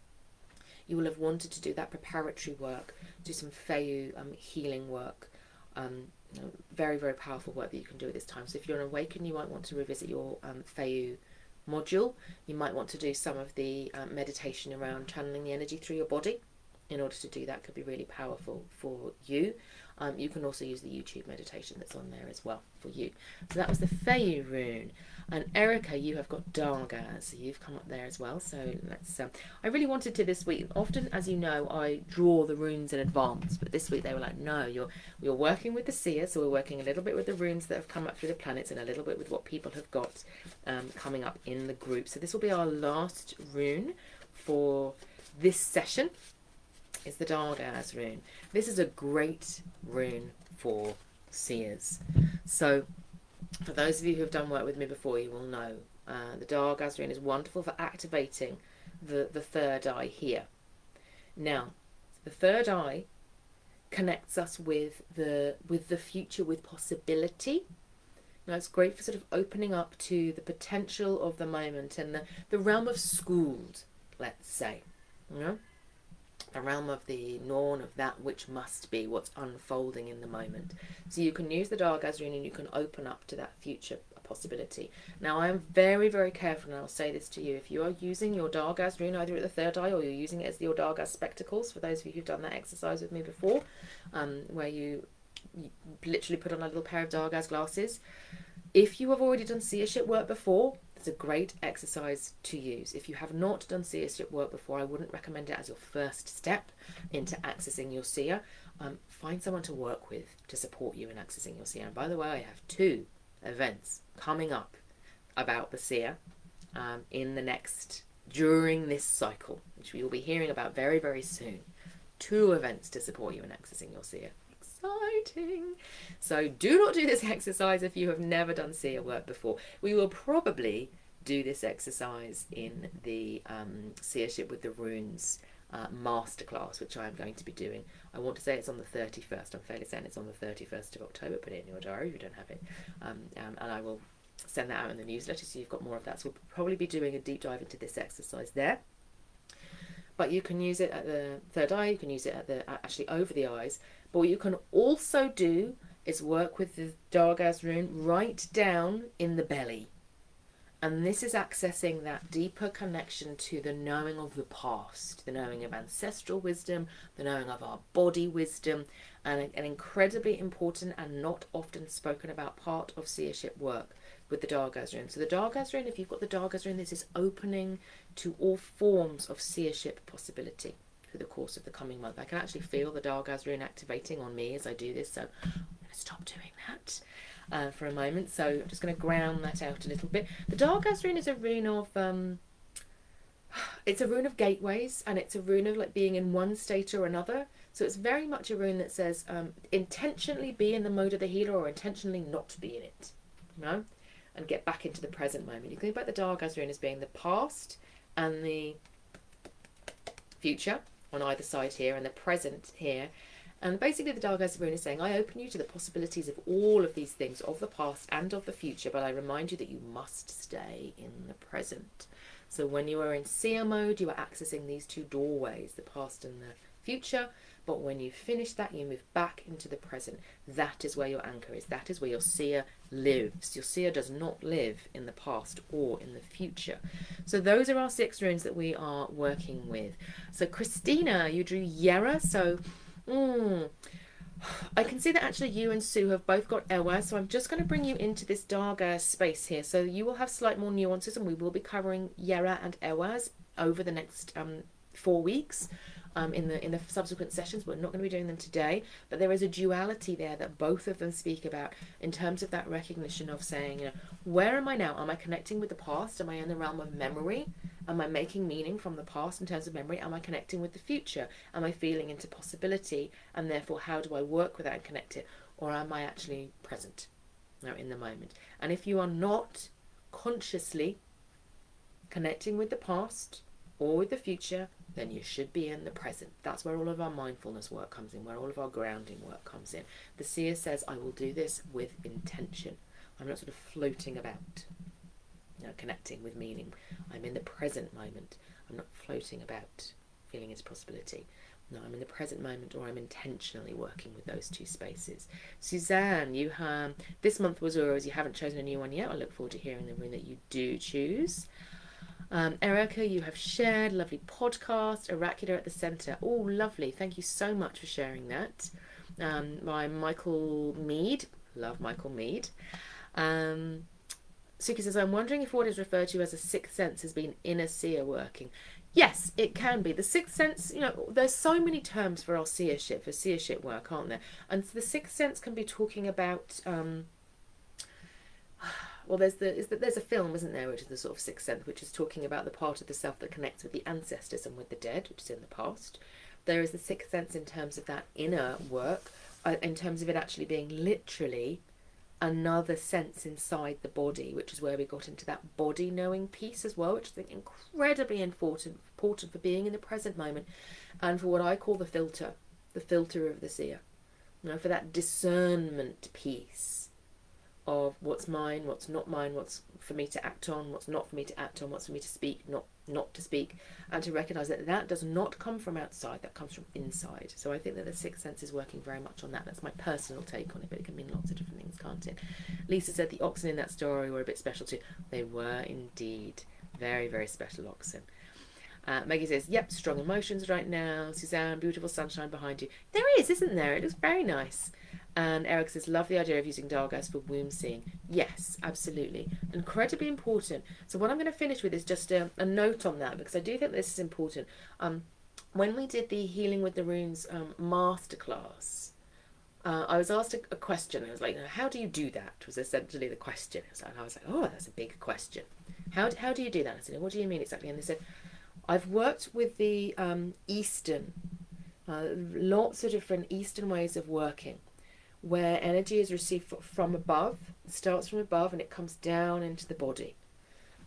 you will have wanted to do that preparatory work, do some Feyu healing work. You know, very, very powerful work that you can do at this time. So if you're an awaken, you might want to revisit your Feyu module. You might want to do some of the meditation around channeling the energy through your body. In order to do that, could be really powerful for you. You can also use the YouTube meditation that's on there as well for you. So that was the Fey rune. And Erica, you have got Dargaz, so you've come up there as well. So let's. I really wanted to this week. Often, as you know, I draw the runes in advance, but this week they were like, no, you're working with the Seer, so we're working a little bit with the runes that have come up through the planets, and a little bit with what people have got coming up in the group. So this will be our last rune for this session. Is the Dargaz rune. This is a great rune for Seers. So for those of you who have done work with me before, you will know the Dargaz rune is wonderful for activating the third eye here. Now, the third eye connects us with the future, with possibility. Now, it's great for sort of opening up to the potential of the moment and the realm of schooled, let's say, you know? The realm of the norn, of that which must be, what's unfolding in the moment. So you can use the Dargaz rune and you can open up to that future possibility. Now, I am very, very careful, and I'll say this to you. If you are using your Dargaz rune either at the third eye, or you're using it as your Dargaz spectacles, for those of you who've done that exercise with me before, where you literally put on a little pair of Dargaz glasses. If you have already done seership work before, it's a great exercise to use. If you have not done seership work before, I wouldn't recommend it as your first step into accessing your seer. Find someone to work with to support you in accessing your seer. And by the way, I have 2 events coming up about the seer during this cycle, which we will be hearing about very, very soon. 2 events to support you in accessing your seer. Exciting. So do not do this exercise if you have never done seer work before. We will probably do this exercise in the seership with the runes masterclass, which I am going to be doing. I want to say it's on the 31st. I'm fairly certain it's on the 31st of October. Put it in your diary if you don't have it. And I will send that out in the newsletter so you've got more of that. So we'll probably be doing a deep dive into this exercise there. But you can use it at the third eye, you can use it at actually over the eyes. But what you can also do is work with the Dargaz rune right down in the belly. And this is accessing that deeper connection to the knowing of the past, the knowing of ancestral wisdom, the knowing of our body wisdom, and an incredibly important and not often spoken about part of seership work with the Dargaz rune. So the Dargaz rune, if you've got the Dargaz rune, this is opening to all forms of seership possibility through the course of the coming month. I can actually feel the Dargaz rune activating on me as I do this, so I'm going to stop doing that for a moment. So I'm just going to ground that out a little bit. The Dargaz rune is a rune of it's a rune of gateways, and it's a rune of like being in one state or another. So it's very much a rune that says intentionally be in the mode of the healer, or intentionally not be in it, you know, and get back into the present moment. You can think about the Dargaz rune as being the past and the future on either side here, and the present here. And basically the Dargaz rune is saying, I open you to the possibilities of all of these things, of the past and of the future, but I remind you that you must stay in the present. So when you are in seer mode, you are accessing these 2 doorways, the past and the future. But when you finish that, you move back into the present. That is where your anchor is. That is where your seer lives. Your seer does not live in the past or in the future. So those are our 6 runes that we are working with. So Christina, you drew Yera. So I can see that actually you and Sue have both got Ewa. So I'm just going to bring you into this Dargaz space here. So you will have slight more nuances, and we will be covering Yera and Ewas over the next 4 weeks. In the subsequent sessions. We're not going to be doing them today, but there is a duality there that both of them speak about in terms of that recognition of saying, you know, where am I now? Am I connecting with the past? Am I in the realm of memory? Am I making meaning from the past in terms of memory? Am I connecting with the future? Am I feeling into possibility? And therefore, how do I work with that and connect it? Or am I actually present now in the moment? And if you are not consciously connecting with the past or with the future, then you should be in the present. That's where all of our mindfulness work comes in, where all of our grounding work comes in. The seer says, I will do this with intention. I'm not sort of floating about, you know, connecting with meaning. I'm in the present moment. I'm not floating about feeling its possibility. No, I'm in the present moment, or I'm intentionally working with those 2 spaces. Suzanne, you have, this month was yours. You haven't chosen a new one yet. I look forward to hearing the rune that you do choose. Erica, you have shared, lovely podcast, oracular at the centre. Oh, lovely. Thank you so much for sharing that. by Michael Mead. Love Michael Mead. Suki says, I'm wondering if what is referred to as a sixth sense has been inner seer working. Yes, it can be. The sixth sense, you know, there's so many terms for our seership, for seership work, aren't there? And the sixth sense can be talking about, well, there's a film, isn't there, which is the sort of sixth sense, which is talking about the part of the self that connects with the ancestors and with the dead, which is in the past. There is the sixth sense in terms of that inner work, in terms of it actually being literally another sense inside the body, which is where we got into that body knowing piece as well, which I think incredibly important for being in the present moment, and for what I call the filter of the seer, you know, for that discernment piece of what's mine, what's not mine, what's for me to act on, what's not for me to act on, what's for me to speak, not to speak, and to recognise that that does not come from outside, that comes from inside. So I think that the sixth sense is working very much on that. That's my personal take on it, but it can mean lots of different things, can't it? Lisa said the oxen in that story were a bit special too. They were indeed very, very special oxen. Maggie says, yep, strong emotions right now. Suzanne, beautiful sunshine behind you. There is, isn't there? It looks very nice. And Eric says, love the idea of using Dargos for womb seeing. Yes, absolutely. Incredibly important. So what I'm going to finish with is just a note on that, because I do think this is important. When we did the Healing with the Runes masterclass, I was asked a question. I was like, how do you do that? Was essentially the question. And I was like, oh, that's a big question. How do you do that? I said, what do you mean exactly? And they said, I've worked with the Eastern, lots of different Eastern ways of working, where energy is received from above, it starts from above and it comes down into the body.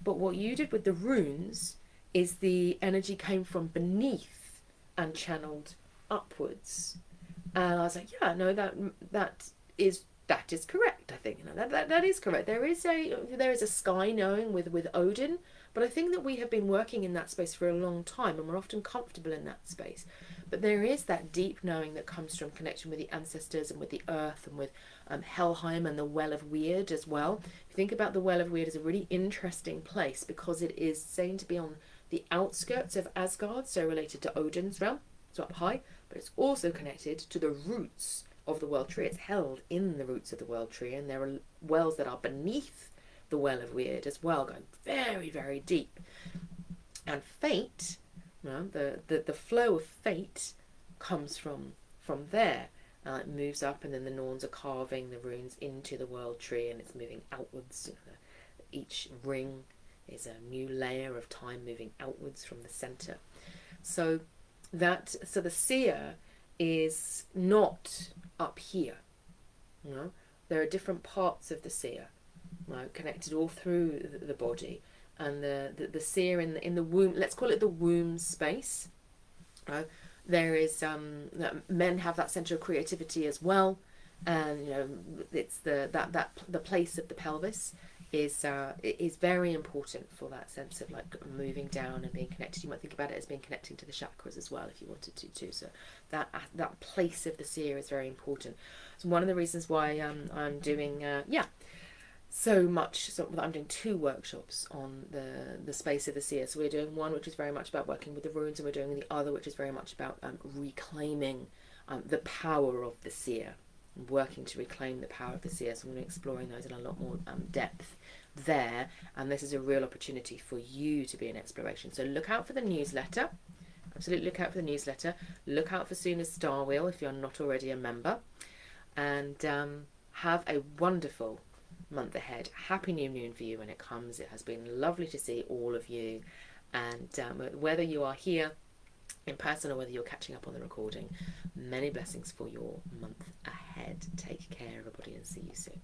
But what you did with the runes is the energy came from beneath and channeled upwards. And I was like, yeah, no, that is correct. I think, you know, that is correct. There is a sky knowing with Odin. But I think that we have been working in that space for a long time, and we're often comfortable in that space. But there is that deep knowing that comes from connection with the ancestors and with the earth and with Helheim and the Well of Weird as well. If you think about the Well of Weird as a really interesting place, because it is saying to be on the outskirts of Asgard, so related to Odin's realm, so up high, but it's also connected to the roots of the World Tree. It's held in the roots of the World Tree, and there are wells that are beneath the Well of Weird as well, going very, very deep. And fate, you know, the flow of fate comes from there. It moves up, and then the Norns are carving the runes into the World Tree, and it's moving outwards. You know, each ring is a new layer of time moving outwards from the center. So the seer is not up here. You know, there are different parts of the seer, connected all through the body, and the seer in the womb. Let's call it the womb space. There is men have that center of creativity as well, and you know it's the place of the pelvis is very important for that sense of like moving down and being connected. You might think about it as being connecting to the chakras as well if you wanted to too. So that place of the seer is very important. So one of the reasons why I'm doing so much, so I'm doing 2 workshops on the space of the seer. So we're doing one which is very much about working with the runes, and we're doing the other which is very much about reclaiming the power of the seer, working to reclaim the power of the seer. So I'm going to be exploring those in a lot more depth there, and this is a real opportunity for you to be in exploration. So look out for the newsletter. Absolutely look out for the newsletter. Look out for Suna's Star Wheel if you're not already a member, and have a wonderful month ahead. Happy new moon for you when it comes. It has been lovely to see all of you, and whether you are here in person or whether you're catching up on the recording, many blessings for your month ahead. Take care, everybody, and see you soon.